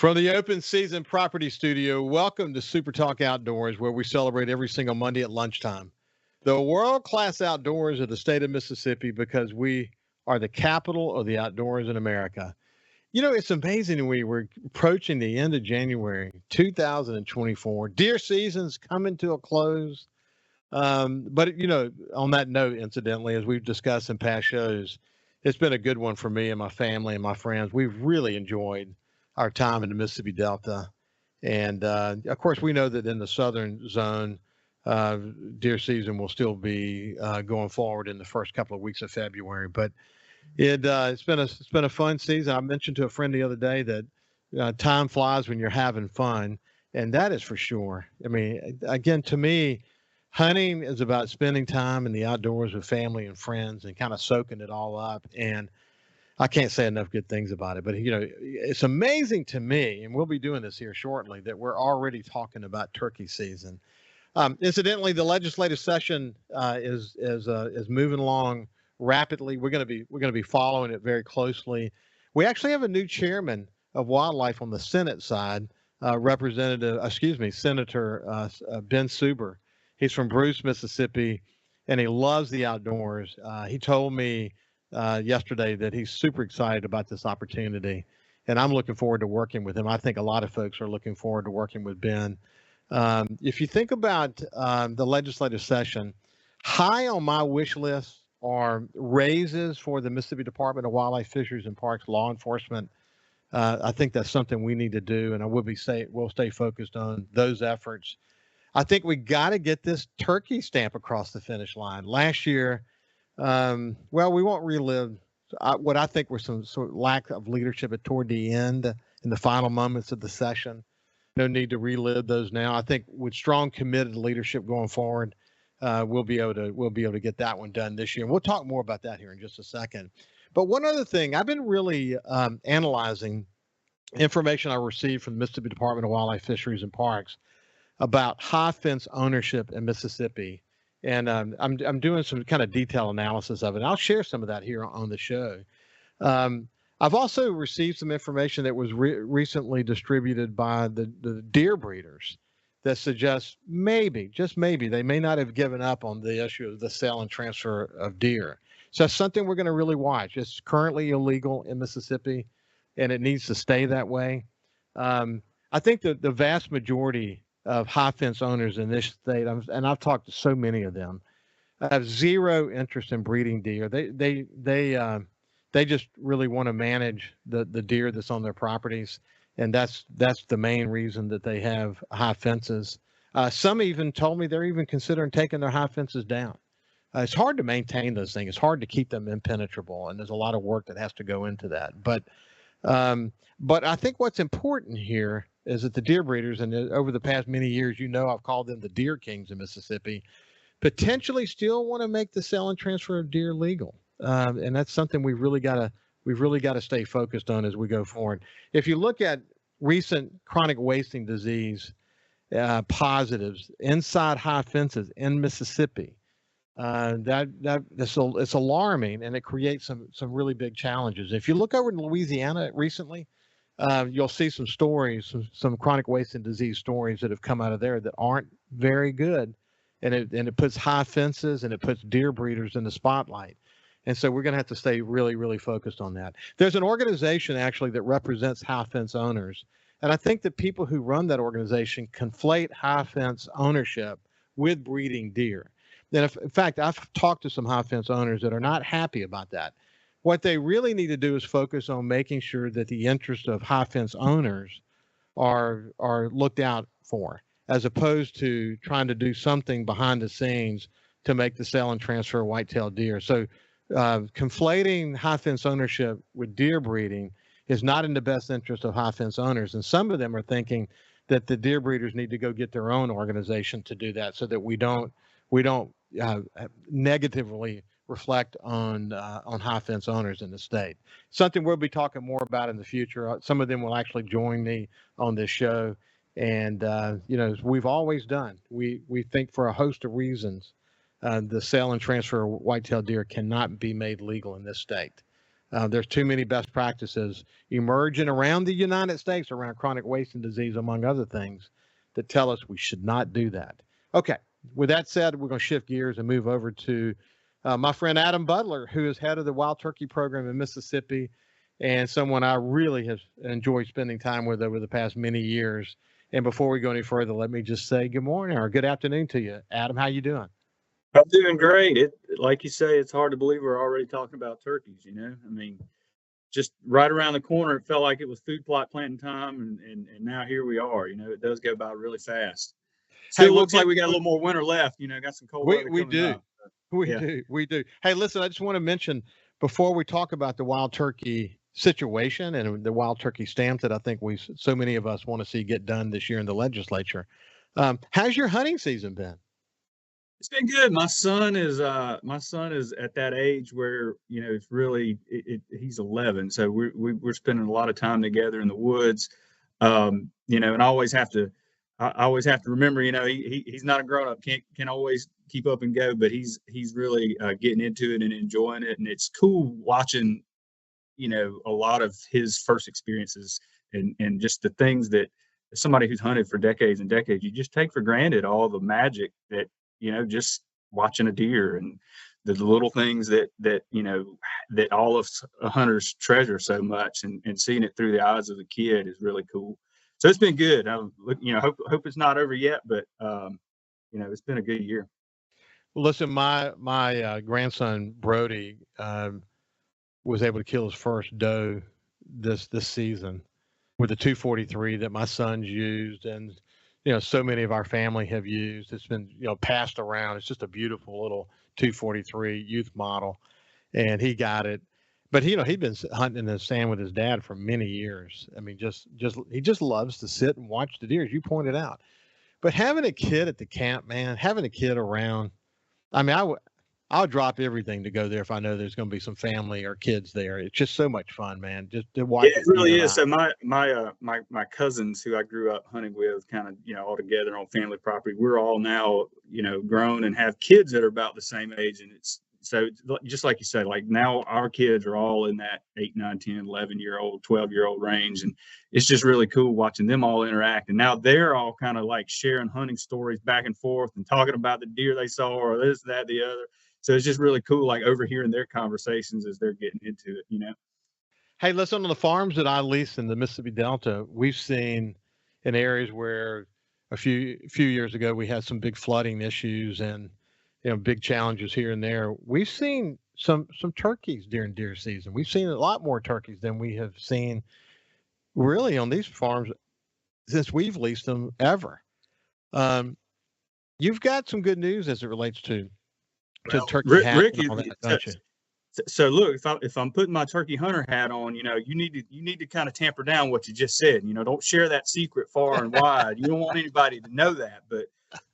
From the open season property studio, welcome to SuperTalk Outdoors, where we celebrate every single Monday at lunchtime. The world class outdoors of the state of Mississippi, because we are the capital of the outdoors in America. You know, it's amazing we're approaching the end of January 2024. Deer season's coming to a close. But on that note, incidentally, as we've discussed in past shows, it's been a good one for me and my family and my friends. We've really enjoyed our time in the Mississippi Delta. And of course, we know that in the southern zone, deer season will still be going forward in the first couple of weeks of February. But it's been a fun season. I mentioned to a friend the other day that time flies when you're having fun, and that is for sure. I mean, again, to me, hunting is about spending time in the outdoors with family and friends and kind of soaking it all up. And I can't say enough good things about it, but it's amazing to me, and we'll be doing this here shortly, that we're already talking about turkey season. Incidentally, the legislative session is moving along rapidly. We're going to be following it very closely. We actually have a new chairman of wildlife on the Senate side, Senator Ben Suber. He's from Bruce, Mississippi, and he loves the outdoors. He told me yesterday that he's super excited about this opportunity, and I'm looking forward to working with him. I think a lot of folks are looking forward to working with Ben. If you think about the legislative session, high on my wish list are raises for the Mississippi Department of Wildlife, Fisheries, and Parks law enforcement. I think that's something we need to do, and we'll stay focused on those efforts. I think we got to get this turkey stamp across the finish line. Last year, we won't relive what I think were some sort of lack of leadership toward the end in the final moments of the session. No need to relive those now. I think with strong, committed leadership going forward, we'll be able to get that one done this year. And we'll talk more about that here in just a second. But one other thing, I've been really analyzing information I received from the Mississippi Department of Wildlife, Fisheries, and Parks about high fence ownership in Mississippi. And I'm doing some kind of detailed analysis of it. I'll share some of that here on the show. I've also received some information that was recently distributed by the deer breeders that suggests maybe, just maybe, they may not have given up on the issue of the sale and transfer of deer. So that's something we're going to really watch. It's currently illegal in Mississippi, and it needs to stay that way. I think that the vast majority of high fence owners in this state, and I've talked to so many of them, have zero interest in breeding deer. They just really want to manage the deer that's on their properties, and that's the main reason that they have high fences. Some even told me they're even considering taking their high fences down. It's hard to maintain those things. It's hard to keep them impenetrable, and there's a lot of work that has to go into that. But I think what's important here is that the deer breeders, and over the past many years, I've called them the deer kings in Mississippi, potentially still want to make the sale and transfer of deer legal. And that's something we've really got to stay focused on as we go forward. If you look at recent chronic wasting disease positives inside high fences in Mississippi, it's alarming, and it creates some really big challenges. If you look over in Louisiana recently, you'll see some stories, some chronic wasting disease stories that have come out of there that aren't very good, and it puts high fences and it puts deer breeders in the spotlight. And so we're going to have to stay really, really focused on that. There's an organization actually that represents high fence owners, and I think that people who run that organization conflate high fence ownership with breeding deer. And in fact, I've talked to some high fence owners that are not happy about that. What they really need to do is focus on making sure that the interests of high fence owners are looked out for, as opposed to trying to do something behind the scenes to make the sale and transfer of white-tailed deer. So conflating high fence ownership with deer breeding is not in the best interest of high fence owners. And some of them are thinking that the deer breeders need to go get their own organization to do that, so that we don't negatively reflect on high fence owners in the state. Something we'll be talking more about in the future. Some of them will actually join me on this show. And, as we've always done, we think for a host of reasons, the sale and transfer of white-tailed deer cannot be made legal in this state. There's too many best practices emerging around the United States around chronic wasting disease, among other things, that tell us we should not do that. Okay, with that said, we're going to shift gears and move over to my friend Adam Butler, who is head of the Wild Turkey Program in Mississippi, and someone I really have enjoyed spending time with over the past many years. And before we go any further, let me just say good morning or good afternoon to you, Adam. How you doing? I'm doing great. Like you say, it's hard to believe we're already talking about turkeys. I mean, just right around the corner, it felt like it was food plot planting time, and now here we are. It does go by really fast. Hey, Still we'll looks like get we got a little more winter left. Got some cold weather we coming do. up. We Yeah. do. We do. Hey, listen, I just want to mention before we talk about the wild turkey situation and the wild turkey stamp that I think so many of us want to see get done this year in the legislature. How's your hunting season been? It's been good. My son is at that age where it's really he's 11, so we're spending a lot of time together in the woods. And I always have to remember, he's not a grown up, can always keep up and go, but he's really getting into it and enjoying it, and it's cool watching a lot of his first experiences and just the things that somebody who's hunted for decades and decades, you just take for granted all the magic that just watching a deer and the little things that all of hunters treasure so much, and seeing it through the eyes of the kid is really cool. So it's been good. Hope it's not over yet, but it's been a good year. Listen, my grandson Brody was able to kill his first doe this season with a 243 that my sons used, and so many of our family have used. It's been passed around. It's just a beautiful little 243 youth model, and he got it. But he'd been hunting in the stand with his dad for many years. I mean, just he just loves to sit and watch the deer, as you pointed out. But having a kid at the camp, man, having a kid around, I mean, I'll drop everything to go there if I know there's going to be some family or kids there. It's just so much fun, man. Just to watch Yeah, it the really deer is. out. So my cousins who I grew up hunting with, kind of all together on family property, we're all now grown and have kids that are about the same age, and it's so just like you said, like now our kids are all in that 8, 9, 10, 11-year-old, 12-year-old range, and it's just really cool watching them all interact. And now they're all kind of like sharing hunting stories back and forth and talking about the deer they saw or this, that, the other. So it's just really cool, like overhearing their conversations as they're getting into it. Hey, listen, on the farms that I lease in the Mississippi Delta, we've seen in areas where a few years ago we had some big flooding issues and big challenges here and there. We've seen some turkeys during deer season. We've seen a lot more turkeys than we have seen really on these farms since we've leased them ever. Um, you've got some good news as it relates to Well, turkey hat Rick, and all that, don't you? so look, if I'm putting my turkey hunter hat on, you need to kind of tamper down what you just said. Don't share that secret far and wide. You don't want anybody to know that. But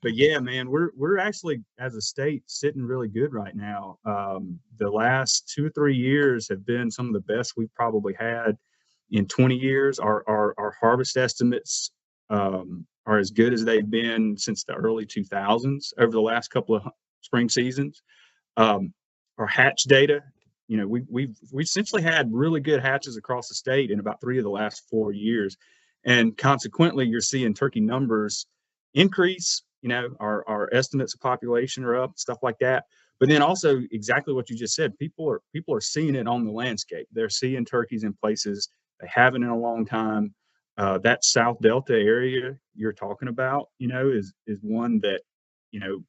yeah, man, we're actually as a state sitting really good right now. The last 2 or 3 years have been some of the best we've probably had in 20 years. Our harvest estimates are as good as they've been since the early 2000s over the last couple of spring seasons. Um, our hatch data, we've essentially had really good hatches across the state in about 3 of the last 4 years, and consequently, you're seeing turkey numbers increase. Our estimates of population are up, stuff like that. But then also exactly what you just said, people are seeing it on the landscape. They're seeing turkeys in places they haven't in a long time. That South Delta area you're talking about, is one that, you know,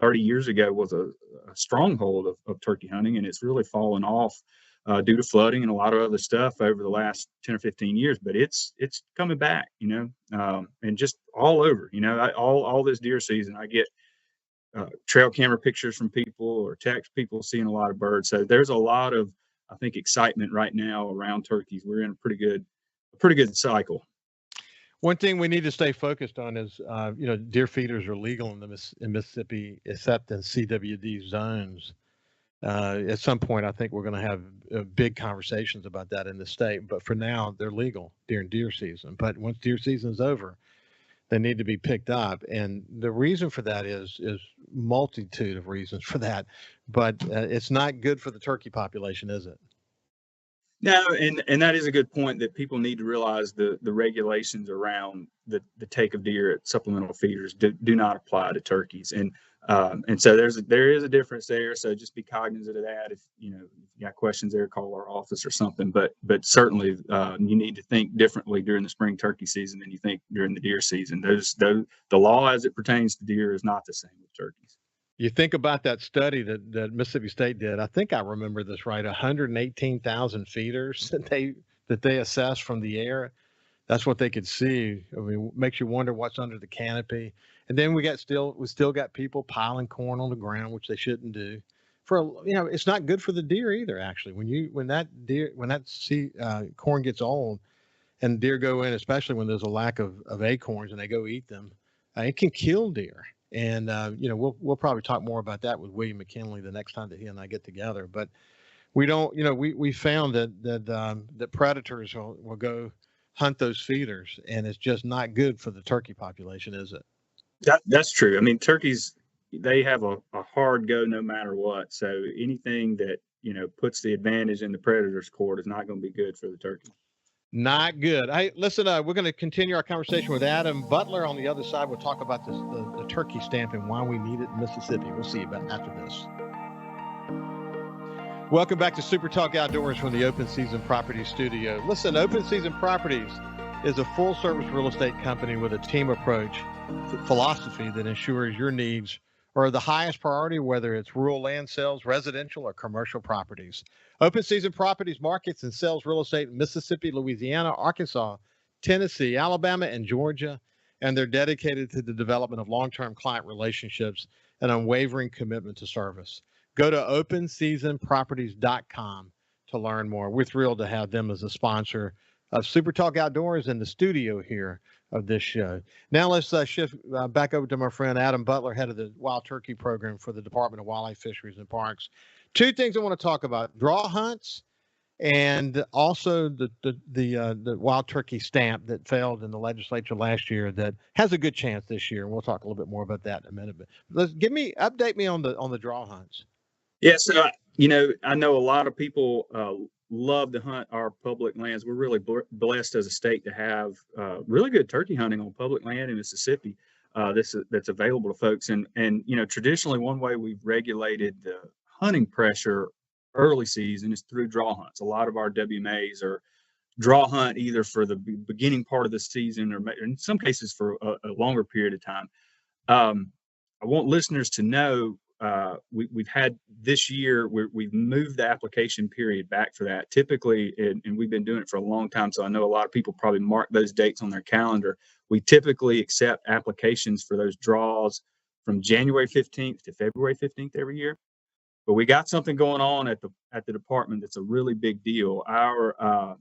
30 years ago was a stronghold of turkey hunting, and it's really fallen off due to flooding and a lot of other stuff over the last 10 or 15 years. But it's coming back, and just all over. All this deer season, I get trail camera pictures from people or text people seeing a lot of birds. So there's a lot of, I think, excitement right now around turkeys. We're in a pretty good cycle. One thing we need to stay focused on is, deer feeders are legal in Mississippi, except in CWD zones. At some point, I think we're going to have big conversations about that in the state. But for now, they're legal during deer season. But once deer season is over, they need to be picked up. And the reason for that is multitude of reasons for that. But it's not good for the turkey population, is it? No, and that is a good point, that people need to realize the regulations around the take of deer at supplemental feeders do not apply to turkeys, and so there is a difference there. So just be cognizant of that. If you got questions there, call our office or something. But certainly you need to think differently during the spring turkey season than you think during the deer season. The law as it pertains to deer is not the same with turkeys. You think about that study that Mississippi State did. I think I remember this right. 118,000 feeders that they assessed from the air. That's what they could see. I mean, it makes you wonder what's under the canopy. And then we still got people piling corn on the ground, which they shouldn't do. It's not good for the deer either. Actually, when that corn gets old and deer go in, especially when there's a lack of acorns and they go eat them, it can kill deer. And we'll probably talk more about that with William McKinley the next time that he and I get together. But we don't, we found that predators will go hunt those feeders, and it's just not good for the turkey population, is it? That's true. I mean, turkeys, they have a hard go no matter what. So anything that puts the advantage in the predator's court is not going to be good for the turkey. Not good. Hey, listen, we're going to continue our conversation with Adam Butler on the other side. We'll talk about the turkey stamp and why we need it in Mississippi. We'll see you after this. Welcome back to Super Talk Outdoors from the Open Season Properties studio. Listen, Open Season Properties is a full-service real estate company with a team approach philosophy that ensures your needs are the highest priority, whether it's rural land sales, residential, or commercial properties. Open Season Properties markets and sells real estate in Mississippi, Louisiana, Arkansas, Tennessee, Alabama, and Georgia, and they're dedicated to the development of long-term client relationships and unwavering commitment to service. Go to openseasonproperties.com to learn more. We're thrilled to have them as a sponsor of Super Talk Outdoors in the studio here of this show. Now let's shift back over to my friend Adam Butler, head of the Wild Turkey Program for the Department of Wildlife, Fisheries, and Parks. Two things I want to talk about: draw hunts, and also the wild turkey stamp that failed in the legislature last year that has a good chance this year. And we'll talk a little bit more about that in a minute. But update me on the draw hunts. Yeah, so I know a lot of people love to hunt our public lands. We're really blessed as a state to have really good turkey hunting on public land in Mississippi. That's available to folks, and traditionally one way we've regulated the hunting pressure early season is through draw hunts. A lot of our WMAs are draw hunt either for the beginning part of the season or in some cases for a longer period of time. I want listeners to know we've had this year we've moved the application period back for that. Typically, and we've been doing it for a long time, so I know a lot of people probably mark those dates on their calendar. We typically accept applications for those draws from January 15th to February 15th every year. But we got something going on at the department that's a really big deal. Our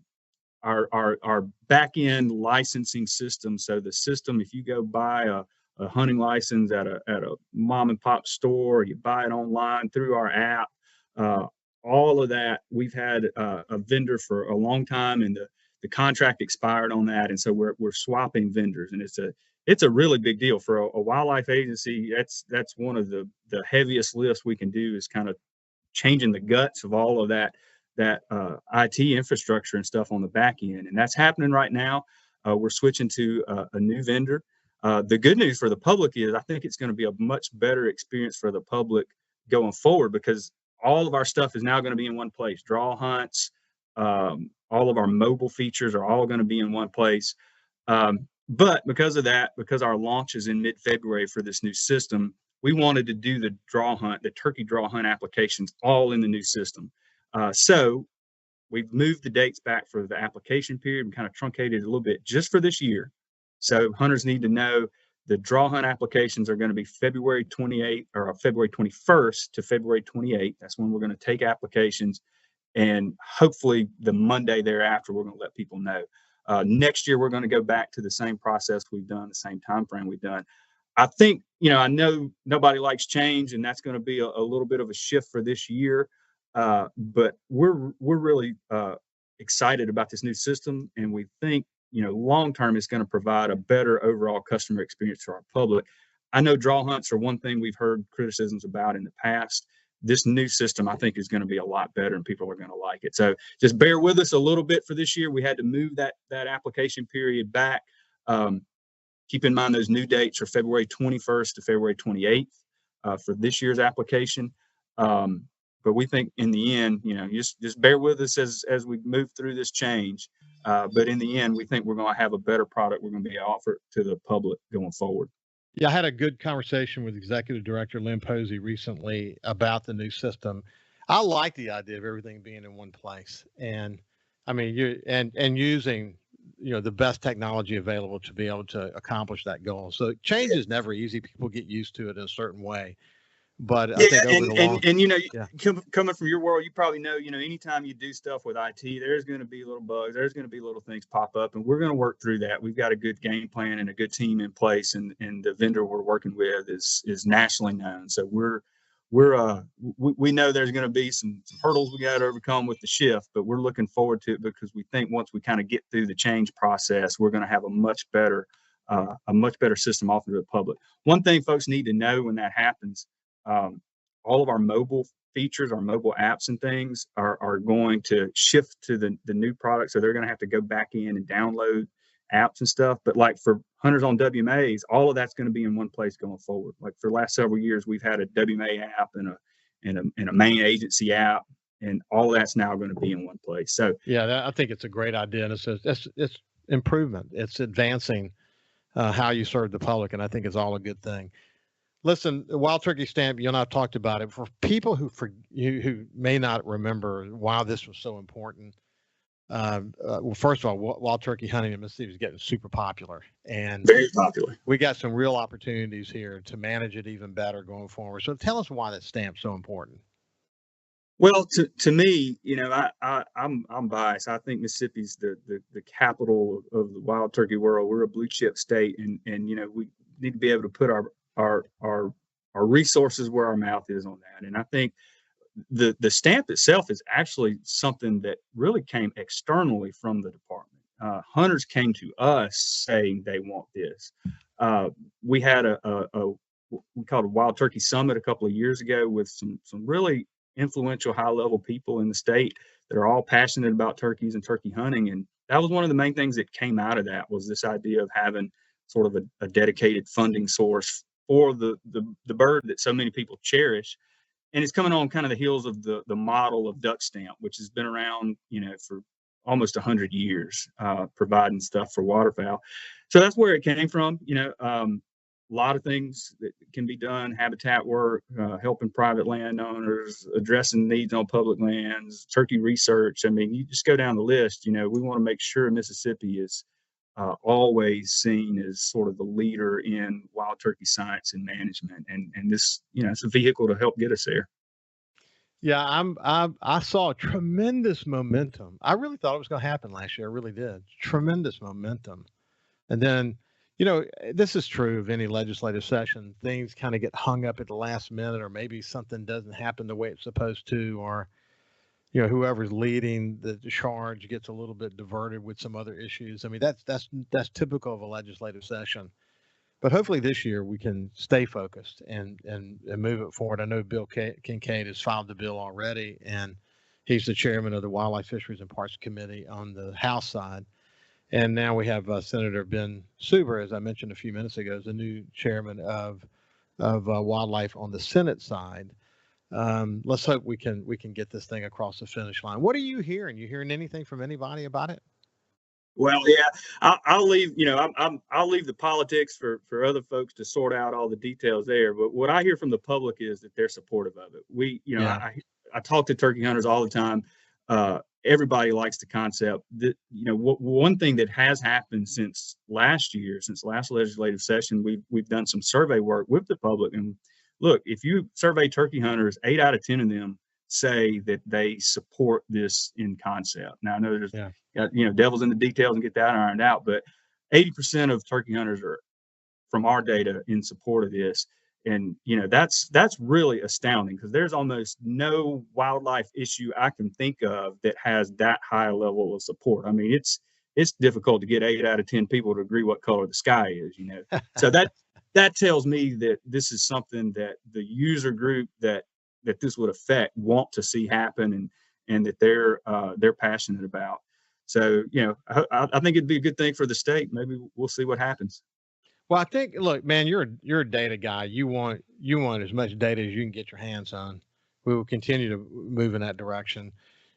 back end licensing system. So the system, if you go buy a hunting license at a mom and pop store, you buy it online through our app, all of that, we've had a vendor for a long time, and the contract expired on that, and so we're swapping vendors, and it's a really big deal for a wildlife agency. That's one of the heaviest lifts we can do, is kind of changing the guts of all of that IT infrastructure and stuff on the back end, and that's happening right now. We're switching to a new vendor. The good news for the public is I think it's going to be a much better experience for the public going forward, because all of our stuff is now going to be in one place. Draw hunts, all of our mobile features are all going to be in one place. But because of that, because our launch is in mid-February for this new system, we wanted to do the turkey draw hunt applications all in the new system. So we've moved the dates back for the application period and kind of truncated a little bit just for this year. So hunters need to know the draw hunt applications are going to be February 28th or February 21st to February 28th. That's when we're going to take applications, and hopefully the Monday thereafter, we're going to let people know. Next year, we're going to go back to the same process we've done, the same time frame we've done. I think, I know nobody likes change, and that's going to be a little bit of a shift for this year. But we're really excited about this new system, and we think, long term it's going to provide a better overall customer experience for our public. I know draw hunts are one thing we've heard criticisms about in the past, this new system, I think, is going to be a lot better and people are going to like it. So just bear with us a little bit for this year. We had to move that application period back. Keep in mind those new dates are February 21st to February 28th for this year's application. But we think in the end, just bear with us as we move through this change. But in the end, we think we're going to have a better product we're going to be offered to the public going forward. Yeah, I had a good conversation with Executive Director Lynn Posey recently about the new system. I like the idea of everything being in one place, and I mean, and using the best technology available to be able to accomplish that goal. So change is never easy. People get used to it in a certain way, but I think over the long, coming from your world, you probably know, anytime you do stuff with IT, there's going to be little bugs, there's going to be little things pop up, and we're going to work through that. We've got a good game plan and a good team in place, and the vendor we're working with is nationally known. So we know there's going to be some hurdles we got to overcome with the shift, but we're looking forward to it because we think once we kind of get through the change process, we're going to have a much better system offered to the public. One thing folks need to know when that happens, all of our mobile features, our mobile apps and things are going to shift to the new product. So they're going to have to go back in and download apps and stuff. But like for hunters on WMAs, all of that's going to be in one place going forward. Like for the last several years, we've had a WMA app and a main agency app, and all that's now going to be in one place. So yeah, I think it's a great idea, and it's improvement. It's advancing how you serve the public, and I think it's all a good thing. Listen, Wild Turkey Stamp, you and I talked about it. For people who may not remember why this was so important, well, first of all, wild turkey hunting in Mississippi is getting super popular, and very popular. We got some real opportunities here to manage it even better going forward. So tell us why that stamp's so important. Well, to me, I'm biased. I think Mississippi's the capital of the wild turkey world. We're a blue chip state, and we need to be able to put our resources where our mouth is on that. And I think the stamp itself is actually something that really came externally from the department. Hunters came to us saying they want this. We had we called a Wild Turkey Summit a couple of years ago with some really influential high level people in the state that are all passionate about turkeys and turkey hunting. And that was one of the main things that came out of that, was this idea of having sort of a dedicated funding source for the bird that so many people cherish. And it's coming on kind of the heels of the model of duck stamp, which has been around, for almost 100 years, providing stuff for waterfowl. So that's where it came from. A lot of things that can be done: habitat work, helping private landowners, addressing needs on public lands, turkey research. I mean, you just go down the list. We want to make sure Mississippi is always seen as sort of the leader in wild turkey science and management, and this, it's a vehicle to help get us there. Yeah, I saw tremendous momentum. I really thought it was going to happen last year. I really did. Tremendous momentum, and then this is true of any legislative session. Things kind of get hung up at the last minute, or maybe something doesn't happen the way it's supposed to, or whoever's leading the charge gets a little bit diverted with some other issues. I mean, that's typical of a legislative session. But hopefully this year we can stay focused and move it forward. I know Bill Kincaid has filed the bill already, and he's the chairman of the Wildlife, Fisheries, and Parks Committee on the House side. And now we have Senator Ben Suber, as I mentioned a few minutes ago, as the new chairman of Wildlife on the Senate side. Let's hope we can get this thing across the finish line. What are you hearing? You hearing anything from anybody about it? Well, yeah, I'll leave. I'll leave the politics for other folks to sort out all the details there. But what I hear from the public is that they're supportive of it. I talk to turkey hunters all the time. Everybody likes the concept. That one thing that has happened since last legislative session, we've done some survey work with the public. And look, if you survey turkey hunters, 8 out of 10 of them say that they support this in concept. Now I know there's devil's in the details and get that ironed out, but 80% of turkey hunters are, from our data, in support of this. And that's really astounding, because there's almost no wildlife issue I can think of that has that high a level of support. I mean, it's difficult to get 8 out of 10 people to agree what color the sky is. So that tells me that this is something that the user group that that this would affect want to see happen, and that they're passionate about. So, I think it'd be a good thing for the state. Maybe we'll see what happens. Well, I think, look, man, you're a data guy. You want as much data as you can get your hands on. We will continue to move in that direction.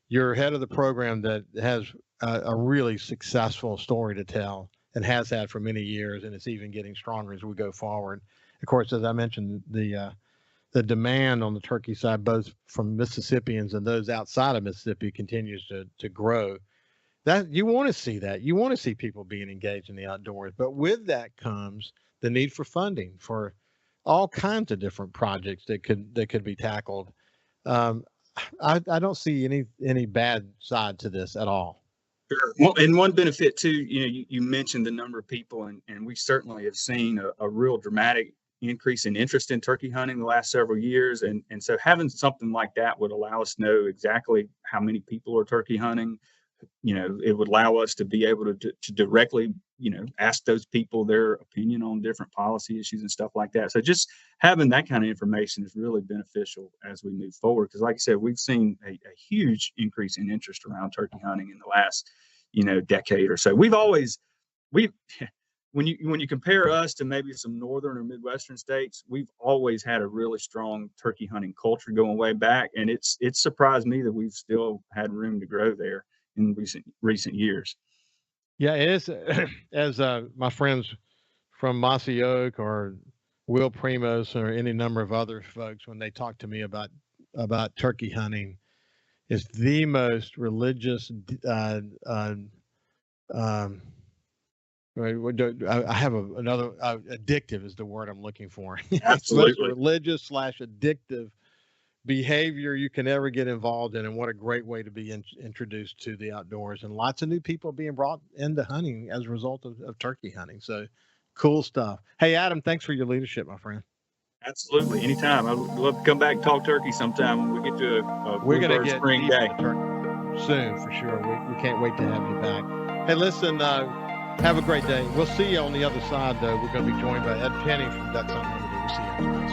You're head of the program that has a really successful story to tell and has had for many years, and it's even getting stronger as we go forward. Of course, as I mentioned, the demand on the turkey side, both from Mississippians and those outside of Mississippi, continues to grow. That you want to see that. You want to see people being engaged in the outdoors. But with that comes the need for funding for all kinds of different projects that could be tackled. Um, I don't see any bad side to this at all. Sure. Well, and one benefit too, you mentioned the number of people, and we certainly have seen a real dramatic increase in interest in turkey hunting the last several years. And so having something like that would allow us to know exactly how many people are turkey hunting. It would allow us to be able to directly, ask those people their opinion on different policy issues and stuff like that. So just having that kind of information is really beneficial as we move forward. Because like I said, we've seen a huge increase in interest around turkey hunting in the last, decade or so. When you compare us to maybe some northern or midwestern states, we've always had a really strong turkey hunting culture going way back. And it's surprised me that we've still had room to grow there in recent years. Yeah, it is. As my friends from Mossy Oak or Will Primos or any number of other folks, when they talk to me about turkey hunting, is the most religious. I have another addictive is the word I'm looking for. Absolutely. Religious / addictive behavior you can ever get involved in, and what a great way to be introduced to the outdoors, and lots of new people being brought into hunting as a result of turkey hunting. So cool stuff. Hey, Adam, thanks for your leadership, my friend. Absolutely. Anytime. I'd love to come back and talk turkey sometime when we get to we're going to get spring day soon for sure. We can't wait to have you back. Hey, listen, have a great day. We'll see you on the other side, though. We're going to be joined by Ed Penny from Ducks Unlimited. We'll see you after this.